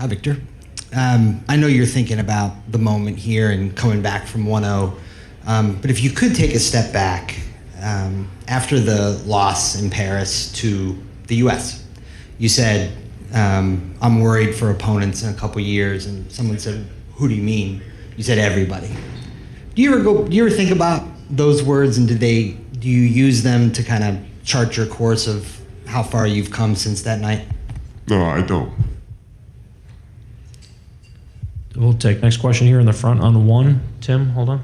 Hi, Victor. I know you're thinking about the moment here and coming back from 1-0, but if you could take a step back after the loss in Paris to the U.S., you said, I'm worried for opponents in a couple years, and someone said, who do you mean? You said everybody. Do you ever think about those words, and do you use them to kind of chart your course of how far you've come since that night? No, I don't. We'll take next question here in the front on 1. Tim, hold on.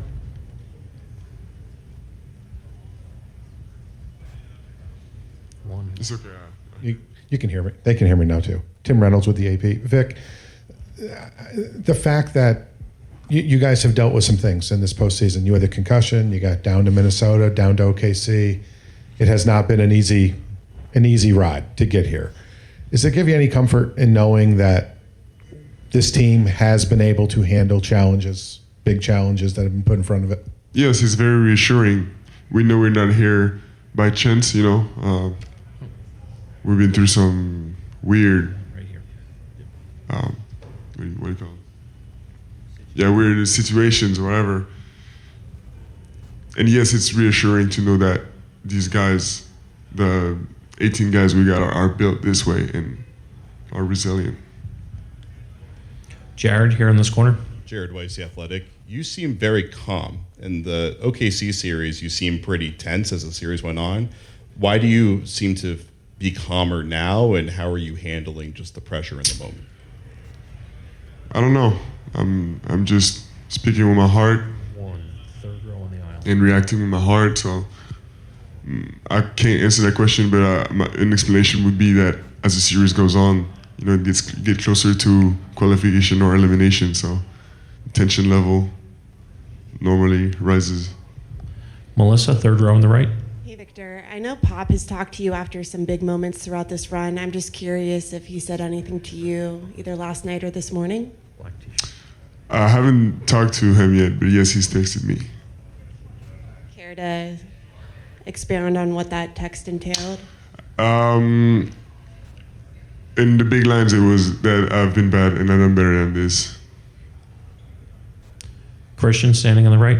One. It's okay. You can hear me. They can hear me now too. Tim Reynolds with the AP. Vic, the fact that you guys have dealt with some things in this postseason. You had the concussion. You got down to Minnesota, down to OKC. It has not been an easy ride to get here. Does it give you any comfort in knowing that this team has been able to handle challenges, big challenges that have been put in front of it? Yes, it's very reassuring. We know we're not here by chance, you know. We've been through some weird, Right here. what do you call it? Yeah, weird situations or whatever. And yes, it's reassuring to know that these guys, the 18 guys we got, are built this way and are resilient. Jared here in this corner. Jared Weiss, The Athletic. You seem very calm. In the OKC series, you seem pretty tense as the series went on. Why do you seem to be calmer now, and how are you handling just the pressure in the moment? I don't know. I'm just speaking with my heart. 1, third row on the aisle. And reacting with my heart. So I can't answer that question, but an explanation would be that as the series goes on, you know, it get closer to qualification or elimination. So tension level normally rises. Melissa, third row on the right. Hey, Victor. I know Pop has talked to you after some big moments throughout this run. I'm just curious if he said anything to you either last night or this morning. Black t-shirt. I haven't talked to him yet, but yes, he's texted me. Care to expound on what that text entailed? In the big lines, it was that I've been bad and I've done better than this. Christian standing on the right.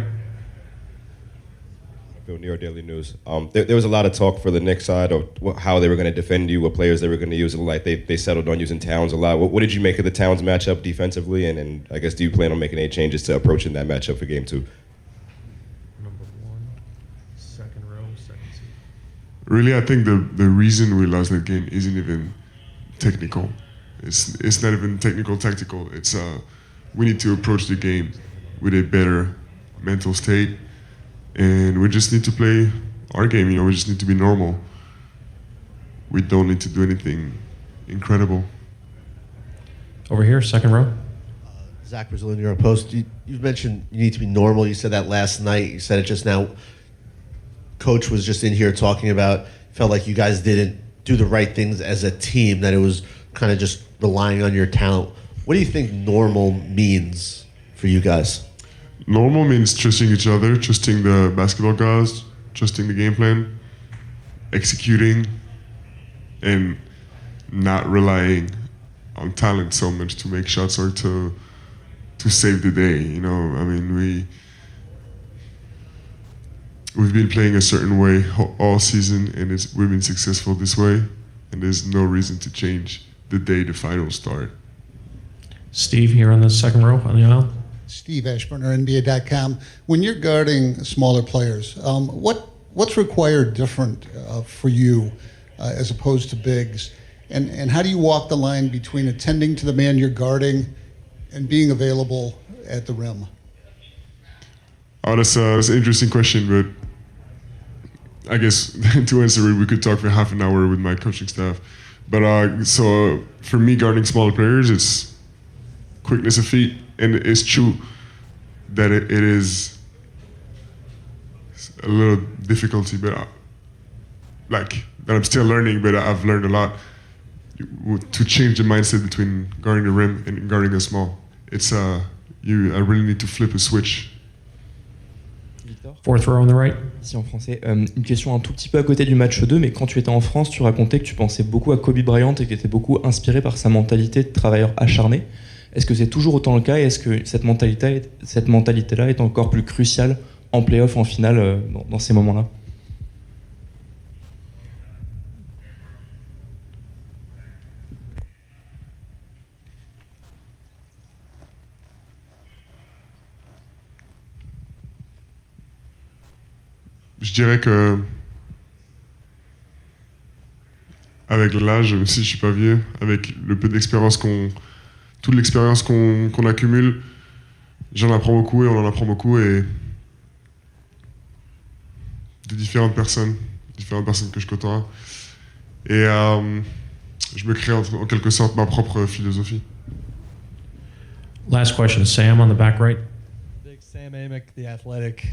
New York Daily News. There was a lot of talk for the Knicks side of how they were going to defend you, what players they were going to use. Like they settled on using Towns a lot. What did you make of the Towns matchup defensively? And I guess, do you plan on making any changes to approaching that matchup for Game 2? Number 1, second row, second seat. Really, I think the reason we lost that game isn't even technical. It's not even tactical. It's we need to approach the game with a better mental state. And we just need to play our game, you know, we just need to be normal. We don't need to do anything incredible. Over here, second row. Zach Brazil, New York Post. You've mentioned you need to be normal. You said that last night. You said it just now. Coach was just in here talking about, felt like you guys didn't do the right things as a team, that it was kind of just relying on your talent. What do you think normal means for you guys? Normal means trusting each other, trusting the basketball guys, trusting the game plan, executing, and not relying on talent so much to make shots or to save the day. You know, I mean, we've been playing a certain way all season, and we've been successful this way, and there's no reason to change the day the finals start. Steve here on the second row on the aisle. Steve Ashburner, NBA.com. When you're guarding smaller players, what's required different for you as opposed to bigs? And how do you walk the line between attending to the man you're guarding and being available at the rim? Oh, that's an interesting question, but I guess to answer it, we could talk for half an hour with my coaching staff. But so for me, guarding smaller players, it's quickness of feet. And it's true that it is a little difficulty, but that I'm still learning, but I've learned a lot to change the mindset between guarding the rim and guarding a small. It's I really need to flip a switch. Fourth row on the right. Si en français. Une question un tout petit peu à côté du match 2, mais quand tu étais en France, tu racontais que tu pensais beaucoup à Kobe Bryant et que tu étais beaucoup inspiré par sa mentalité de travailleur acharné. Est-ce que c'est toujours autant le cas et est-ce que cette mentalité-là est encore plus cruciale en play-off, en finale, dans ces moments-là? Je dirais que avec l'âge, même si je suis pas vieux, avec le peu d'expérience toute l'expérience qu'on accumule, j'en apprends beaucoup et on en apprend beaucoup et de différentes personnes que je côtoie. Et je me crée en quelque sorte ma propre philosophie. Last question, Sam on the back right. Sam Amick, The Athletic.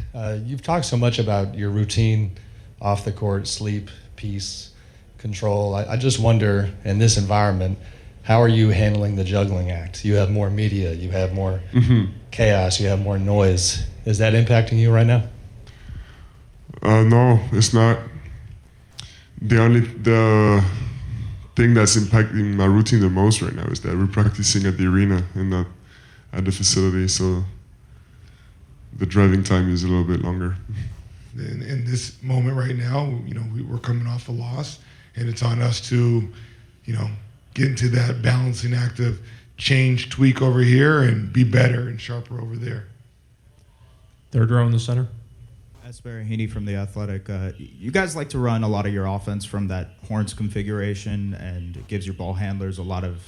You've talked so much about your routine off the court, sleep, peace, control. I just wonder, in this environment, how are you handling the juggling act? You have more media, you have more chaos, you have more noise. Is that impacting you right now? No, it's not. The thing that's impacting my routine the most right now is that we're practicing at the arena and not at the facility, so the driving time is a little bit longer. In this moment right now, we're coming off a loss, and it's on us to, get into that balancing act of change, tweak over here, and be better and sharper over there. Third row in the center. Asbury Heaney from The Athletic. You guys like to run a lot of your offense from that horns configuration, and it gives your ball handlers a lot of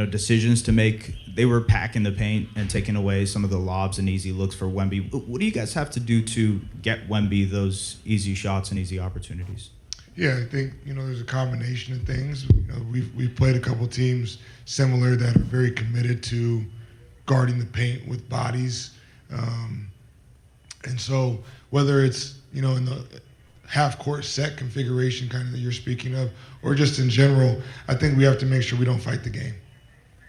decisions to make. They were packing the paint and taking away some of the lobs and easy looks for Wemby. What do you guys have to do to get Wemby those easy shots and easy opportunities? Yeah, I think there's a combination of things. We've played a couple teams similar that are very committed to guarding the paint with bodies, and so whether it's in the half-court set configuration kind of that you're speaking of, or just in general, I think we have to make sure we don't fight the game.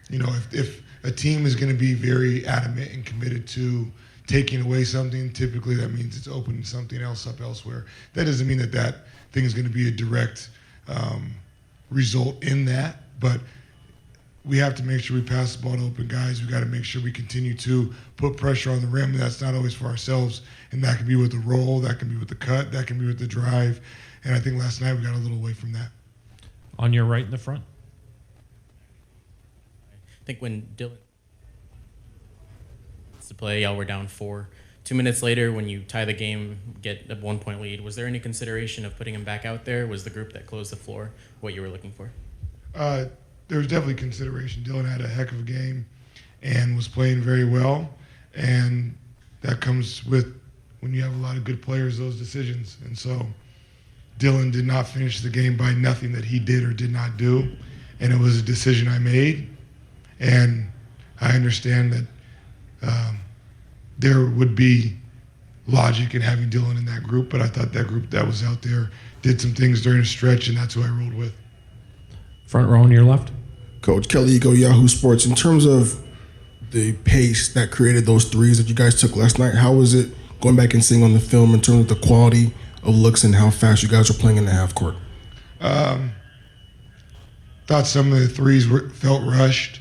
If a team is going to be very adamant and committed to taking away something, typically that means it's opening something else up elsewhere. That doesn't mean that thing is going to be a direct result in that, but we have to make sure we pass the ball to open guys. We got to make sure we continue to put pressure on the rim. And that's not always for ourselves, and that can be with the roll, that can be with the cut, that can be with the drive. And I think last night we got a little away from that. On your right in the front. I think when Dylan to play, y'all were down 4. 2 minutes later, when you tie the game, get a 1-point lead, was there any consideration of putting him back out there? Was the group that closed the floor what you were looking for? There was definitely consideration. Dylan had a heck of a game and was playing very well, and that comes with, when you have a lot of good players, those decisions. And so Dylan did not finish the game by nothing that he did or did not do, and it was a decision I made. And I understand that there would be logic in having Dylan in that group, but I thought that group that was out there did some things during a stretch, and that's who I rolled with. Front row on your left. Coach Kelly Ego, Yahoo Sports. In terms of the pace that created those threes that you guys took last night, how was it going back and seeing on the film in terms of the quality of looks and how fast you guys were playing in the half court? Thought some of the threes felt rushed.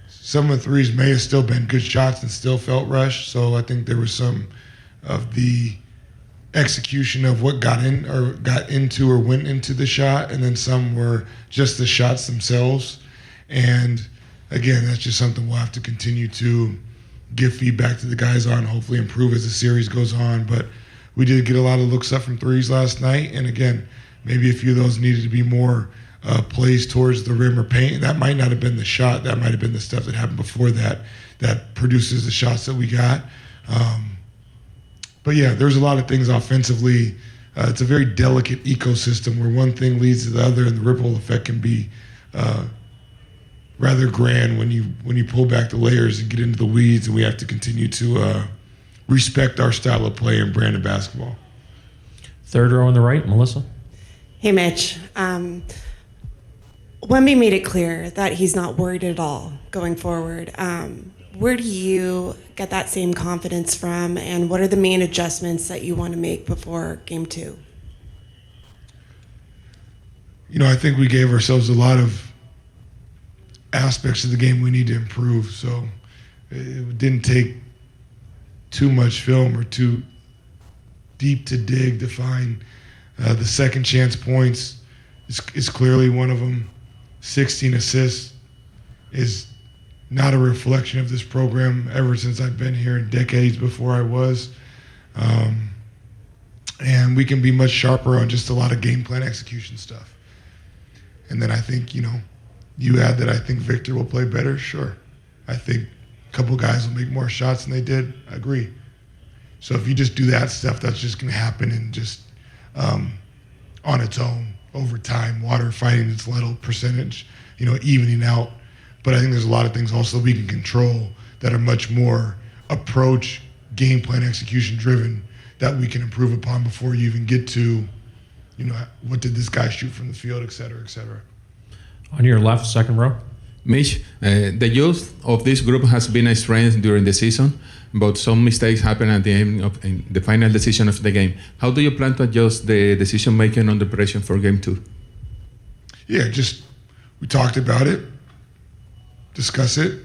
Some of the threes may have still been good shots and still felt rushed. So I think there was some of the execution of what got in or got into or went into the shot, and then some were just the shots themselves. And again, that's just something we'll have to continue to give feedback to the guys on, hopefully improve as the series goes on. But we did get a lot of looks up from threes last night, and again, maybe a few of those needed to be more plays towards the rim or paint. That might not have been the shot. That might have been the stuff that happened before that produces the shots that we got. But yeah, there's a lot of things offensively. It's a very delicate ecosystem where one thing leads to the other, and the ripple effect can be rather grand when you pull back the layers and get into the weeds. And we have to continue to respect our style of play and brand of basketball. Third row on the right, Melissa. Hey, Mitch. Wemby made it clear that he's not worried at all going forward. Where do you get that same confidence from, and what are the main adjustments that you want to make before Game 2? I think we gave ourselves a lot of aspects of the game we need to improve. So it didn't take too much film or too deep to dig to find the second chance points is clearly one of them. 16 assists is not a reflection of this program ever since I've been here, and decades before I was. And we can be much sharper on just a lot of game plan execution stuff. And then I think, you add that I think Victor will play better. Sure. I think a couple guys will make more shots than they did. I agree. So if you just do that stuff, that's just going to happen and just on its own over time, water fighting its little percentage, evening out. But I think there's a lot of things also we can control that are much more approach, game plan, execution driven that we can improve upon before you even get to, what did this guy shoot from the field, et cetera, et cetera. On your left, second row. Mitch, the youth of this group has been a strength during the season, but some mistakes happen at the end of in the final decision of the game. How do you plan to adjust the decision making under pressure for Game 2? Yeah, we talked about it, discuss it.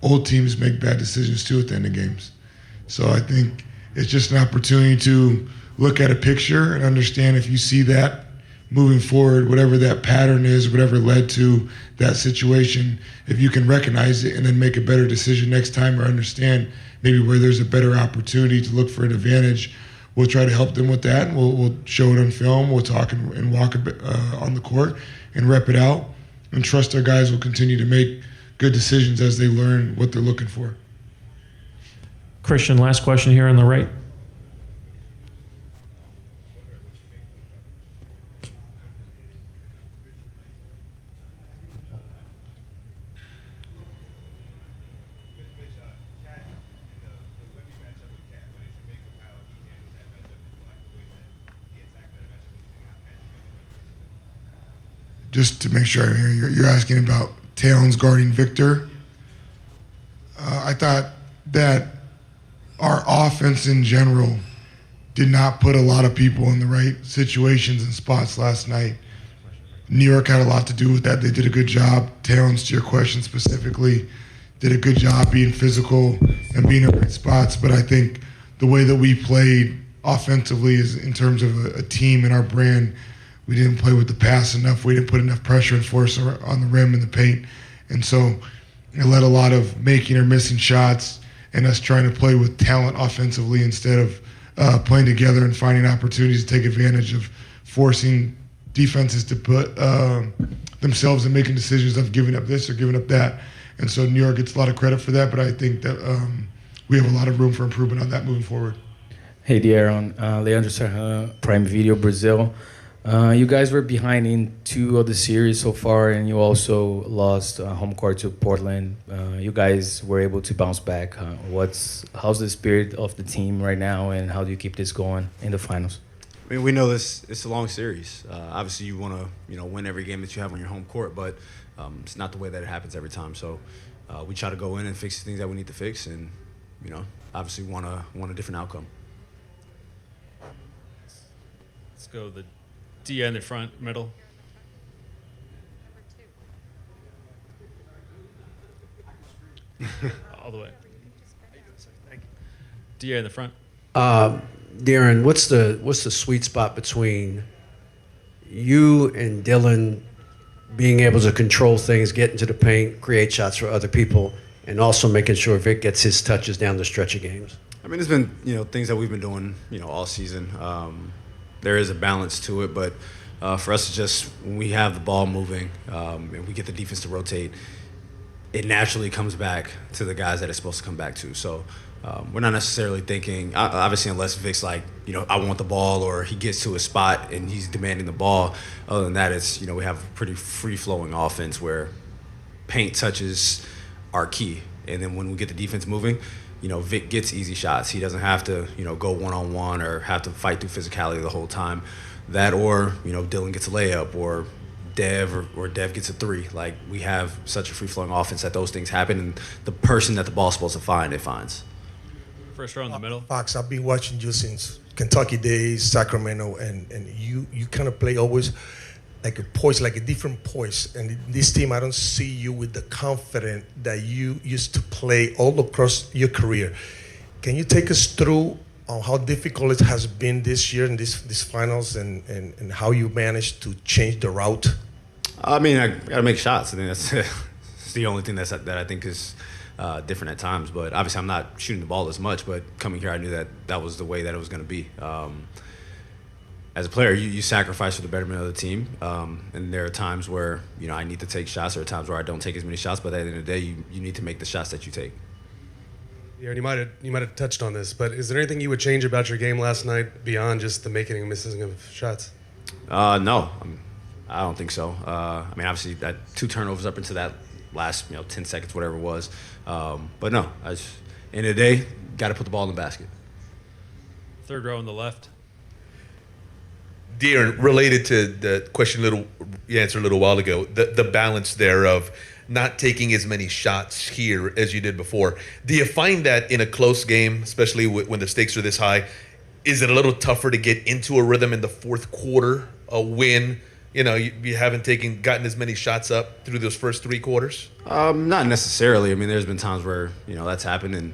Old teams make bad decisions too at the end of games. So I think it's just an opportunity to look at a picture and understand if you see that moving forward, whatever that pattern is, whatever led to that situation, if you can recognize it and then make a better decision next time or understand maybe where there's a better opportunity to look for an advantage, we'll try to help them with that. And we'll show it on film. We'll talk and walk a bit, on the court and rep it out and trust our guys will continue to make good decisions as they learn what they're looking for. Christian, last question here on the right. Just to make sure I hear you, you're asking about Towns guarding Victor. I thought that our offense in general did not put a lot of people in the right situations and spots last night. New York had a lot to do with that. They did a good job. Towns, to your question specifically, did a good job being physical and being in the right spots. But I think the way that we played offensively is in terms of a team and our brand, we didn't play with the pass enough. We didn't put enough pressure and force on the rim and the paint. And so it led a lot of making or missing shots and us trying to play with talent offensively instead of playing together and finding opportunities to take advantage of forcing defenses to put themselves in making decisions of giving up this or giving up that. And so New York gets a lot of credit for that, but I think that we have a lot of room for improvement on that moving forward. Hey, De'Aaron. Leandro Serra, Prime Video, Brazil. You guys were behind in 2 of the series so far, and you also lost home court to Portland. You guys were able to bounce back. How's the spirit of the team right now, and how do you keep this going in the finals? I mean, we know it's a long series. Obviously, you want to win every game that you have on your home court, but it's not the way that it happens every time. So we try to go in and fix the things that we need to fix, and obviously want a different outcome. Let's go the Dia in the front, middle. All the way. Thank you. Dia in the front. Darren, what's the sweet spot between you and Dylan being able to control things, get into the paint, create shots for other people, and also making sure Vic gets his touches down the stretch of games? I mean, there's been things that we've been doing all season. There is a balance to it, but for us, it's just when we have the ball moving and we get the defense to rotate, it naturally comes back to the guys that it's supposed to come back to. So we're not necessarily thinking, obviously, unless Vic's like, I want the ball, or he gets to a spot and he's demanding the ball. Other than that, it's, we have a pretty free-flowing offense where paint touches are key. And then when we get the defense moving, Vic gets easy shots. He doesn't have to, go one-on-one or have to fight through physicality the whole time. that or, Dylan gets a layup or Dev gets a three. Like, we have such a free-flowing offense that those things happen, and the person that the ball's supposed to find, it finds. First row in the middle. Fox, I've been watching you since Kentucky days, Sacramento, and you kind of play always like a poise, like a different poise. And this team, I don't see you with the confidence that you used to play all across your career. Can you take us through on how difficult it has been this year in this finals and how you managed to change the route? I mean, I got to make shots. I think that's the only thing that I think is different at times. But obviously, I'm not shooting the ball as much. But coming here, I knew that was the way that it was going to be. As a player, you sacrifice for the betterment of the team. And there are times where, I need to take shots. There are times where I don't take as many shots. But at the end of the day, you need to make the shots that you take. Yeah, you might have touched on this, but is there anything you would change about your game last night beyond just the making and missing of shots? No, I don't think so. I mean, obviously, that 2 turnovers up into that last 10 seconds, whatever it was. But no, end of the day, got to put the ball in the basket. Third row on the left. De'Aaron, related to the question you answered a little while ago, the balance there of not taking as many shots here as you did before. Do you find that in a close game, especially when the stakes are this high, is it a little tougher to get into a rhythm in the fourth quarter when you haven't gotten as many shots up through those first 3 quarters? Not necessarily. I mean, there's been times where that's happened, and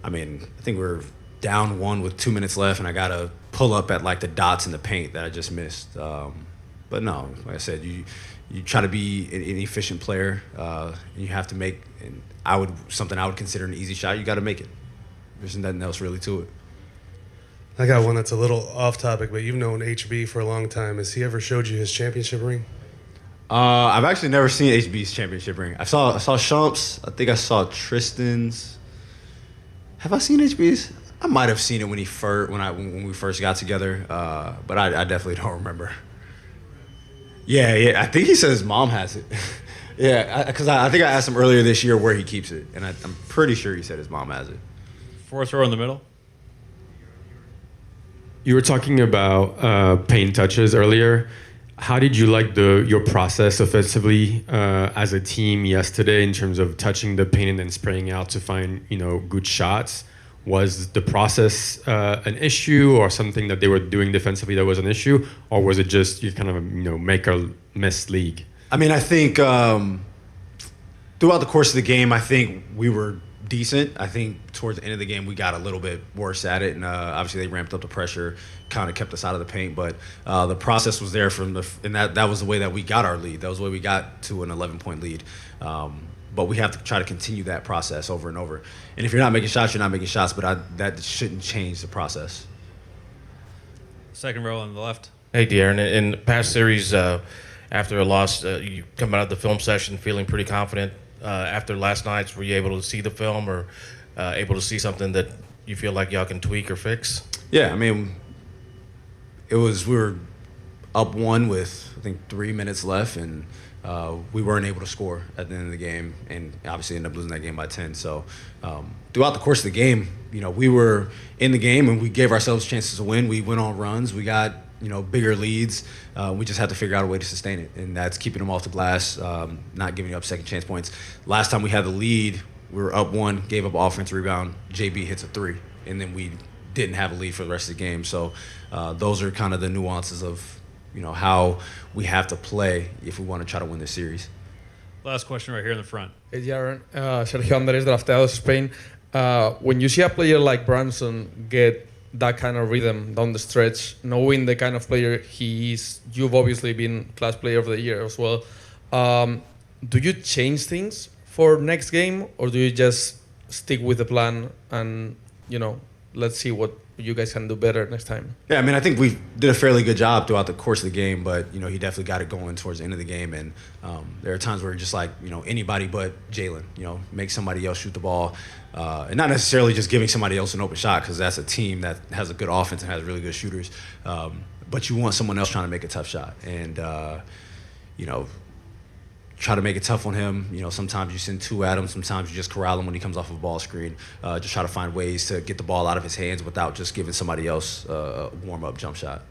I mean, I think we're down 1 with 2 minutes left, and I got to pull up at like the dots in the paint that I just missed. But no, like I said, you try to be an efficient player. And you have to make, something I would consider an easy shot. You got to make it. There's nothing else really to it. I got one that's a little off topic, but you've known HB for a long time. Has he ever showed you his championship ring? I've actually never seen HB's championship ring. I saw Shump's. I think I saw Tristan's. Have I seen HB's? I might have seen it when we first got together, but I definitely don't remember. Yeah. I think he said his mom has it. Yeah, because I think I asked him earlier this year where he keeps it, and I'm pretty sure he said his mom has it. Fourth row in the middle. You were talking about paint touches earlier. How did you like your process offensively as a team yesterday in terms of touching the paint and then spraying out to find good shots? Was the process an issue or something that they were doing defensively that was an issue, or was it just you kind of make or miss league? I mean, I think throughout the course of the game, I think we were decent. I think towards the end of the game, we got a little bit worse at it, and obviously they ramped up the pressure, kind of kept us out of the paint. But the process was there and that was the way that we got our lead. That was the way we got to an 11-point lead. But we have to try to continue that process over and over. And if you're not making shots, you're not making shots. But that shouldn't change the process. Second row on the left. Hey, De'Aaron. In past series, after a loss, you come out of the film session feeling pretty confident. After last night's, were you able to see the film or able to see something that you feel like y'all can tweak or fix? Yeah, I mean, we were up 1 with, I think, 3 minutes left, and we weren't able to score at the end of the game, and obviously ended up losing that game by 10. So throughout the course of the game, we were in the game, and we gave ourselves chances to win. We went on runs. We got bigger leads. We just had to figure out a way to sustain it, and that's keeping them off the glass, not giving up second chance points. Last time we had the lead, we were up 1, gave up offense rebound. JB hits a 3, and then we didn't have a lead for the rest of the game. So those are kind of the nuances of how we have to play if we want to try to win this series. Last question right here in the front. Hey, Jaron. Sergio Andres, drafteado Spain. When you see a player like Brunson get that kind of rhythm down the stretch, knowing the kind of player he is, you've obviously been class player of the year as well. Do you change things for next game, or do you just stick with the plan and, let's see what you guys can do better next time? Yeah, I mean, I think we did a fairly good job throughout the course of the game, but, he definitely got it going towards the end of the game. And there are times where just like, anybody but Jalen, make somebody else shoot the ball. And not necessarily just giving somebody else an open shot, because that's a team that has a good offense and has really good shooters. But you want someone else trying to make a tough shot. And, try to make it tough on him. Sometimes you send 2 at him. Sometimes you just corral him when he comes off of a ball screen. Just try to find ways to get the ball out of his hands without just giving somebody else a warm-up jump shot.